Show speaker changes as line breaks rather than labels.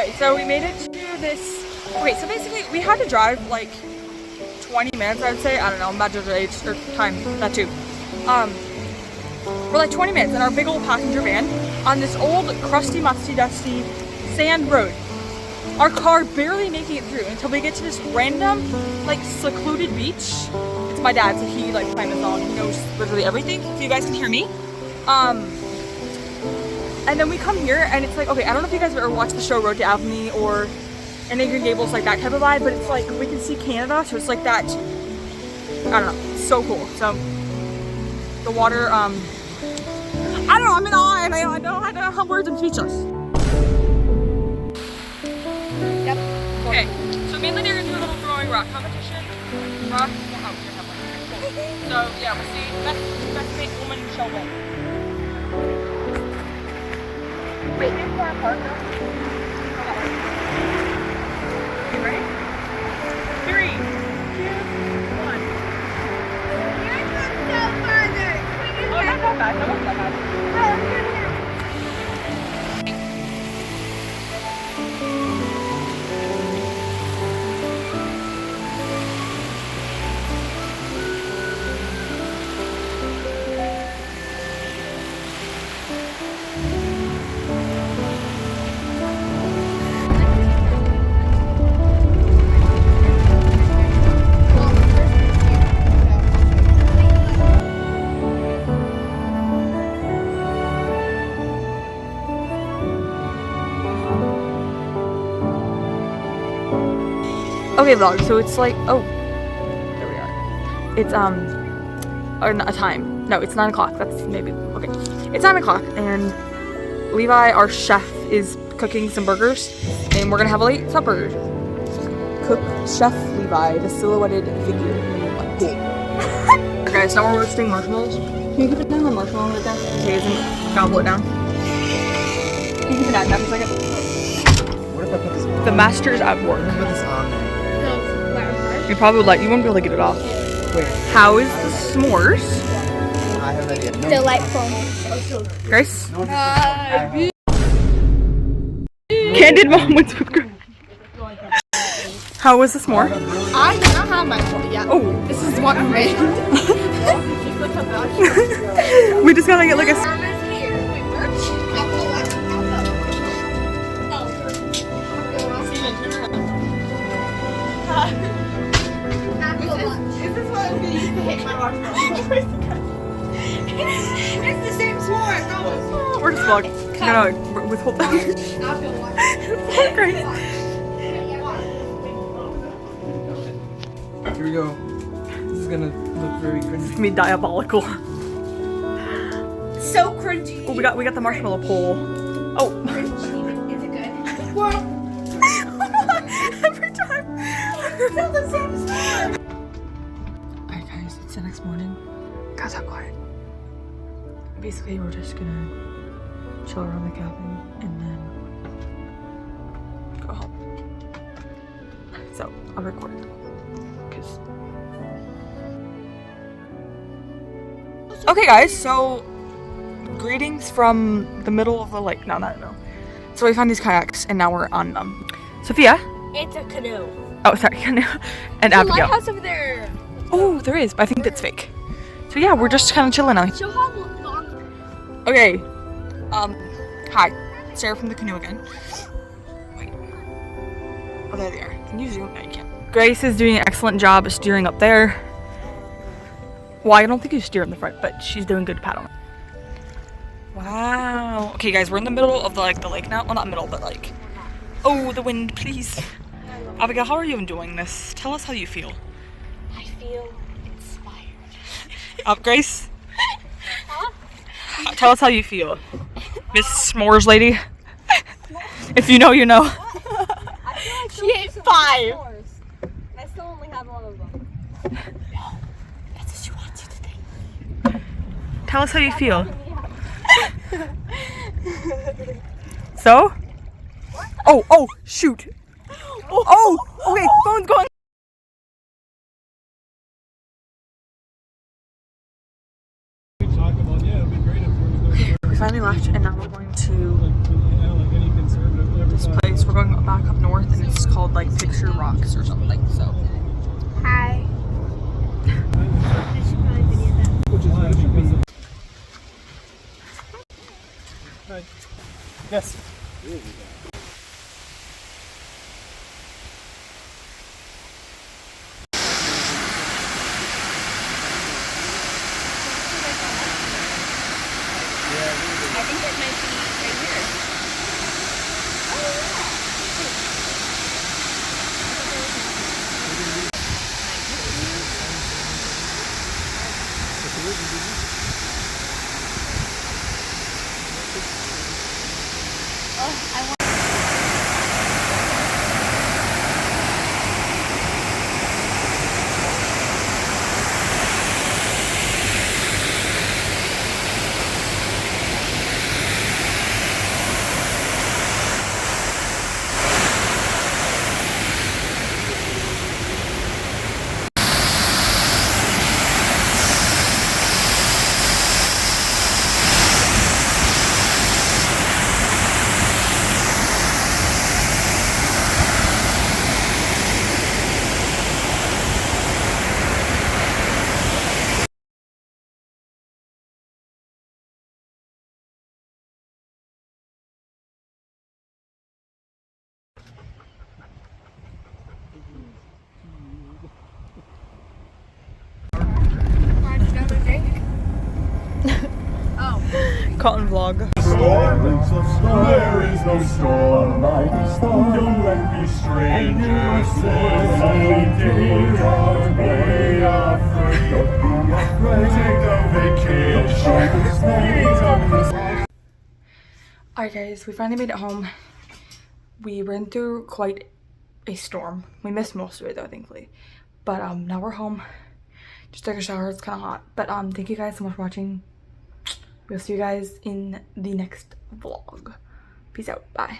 Alright, so we made it to this. Okay, so basically we had to drive like 20 minutes, I would say. I don't know, I'm about to age or time, that too. For like 20 minutes in our big old passenger van on this old crusty, musty, dusty sand road. Our car barely making it through until we get to this random, like, secluded beach. It's my dad, so he like planned this all. He knows literally everything, so you guys can hear me. And then we come here, and it's like, okay, I don't know if you guys have ever watched the show Road to Avonlea or any Green Gables, like that type of vibe, but it's like we can see Canada, so it's like that. I don't know, it's so cool. So the water, I don't know, I'm in awe, and I don't have words, I'm speechless. Yep. Okay, so mainly they're gonna do a little throwing rock competition. Rock, oh, we have one. Cool. So yeah, we'll see. Best mate woman shall win. Wait, here's our park though. You ready? 3, 2, 1.
Yours was so further.
Oh, not that bad. That wasn't that bad. Okay, vlog, so it's like, oh, there we are. It's, or a time. No, it's 9 o'clock. That's maybe, okay. It's 9 o'clock, and Levi, our chef, is cooking some burgers, and we're gonna have a late supper. Cook Chef Levi, the silhouetted figure. Cool. Okay, guys, now we're roasting marshmallows. Can you keep it down, the marshmallow like that? Okay, isn't gobble it down. Can you keep it down for a second?
What if I put this on?
The master's at work.
Put this on there.
You probably would you won't be able to get it off.
Wait.
How is the s'mores?
I have an idea. No.
Delightful.
Grace? Candid moments with Grace. How was the s'more?
I did not have my phone yet.
Oh.
This is what I made.
We just gotta get like a...
Is this what I'm gonna use to hit my marshmallow? It's the same s'more, I promise.
We're just vlogging. No, withhold that. Great.
Here we go. This is gonna look very
It's
cringy.
gonna be diabolical.
So cringy.
Oh, we got the marshmallow pole. Oh.
Is it good? Well,
Every time.
it's still the same s'more.
Alright guys, it's the next morning. God, so quiet. Basically, we're just gonna chill around the cabin and then go home. So, I'll record. Okay guys, so greetings from the middle of the lake. No, not no. So we found these kayaks and now we're on them. Sophia?
It's a canoe.
Oh, sorry, canoe. And
There's a
Abigail.
lighthouse over there.
Oh, there is, but I think that's fake. So yeah, we're just kind of chilling out.
Show how long.
Okay. Hi. Sarah from the canoe again. Wait. Oh, there they are. Can you zoom? No, you can't. Grace is doing an excellent job of steering up there. Well, I don't think you steer in the front, but she's doing good paddling. Wow. Okay, guys, we're in the middle of the lake now. Well, not middle, but like. Oh, the wind, please. Abigail, how are you enjoying this? Tell us how you feel.
I feel inspired.
Grace? Huh? Tell us how you feel. Miss S'mores lady. If you know, you know.
I feel like she ate 5. I still only have one of them. No, that's what she wants you to think.
Tell us how you feel. So? Oh, shoot. Oh, okay, phone's going. We finally left and now we're going to this place. We're going called like Picture Rocks or something. So
Hi. I should probably video that.
Which is why because of... Yes.
I think it might be right here.
cotton vlog.
There is no storm like a storm. Don't be strangers. Don't be afraid. Take a vacation.
Alright guys, we finally made it home. We went through quite a storm. We missed most of it though, thankfully. But now we're home. Just took a shower, it's kinda hot. But thank you guys so much for watching. We'll see you guys in the next vlog. Peace out. Bye.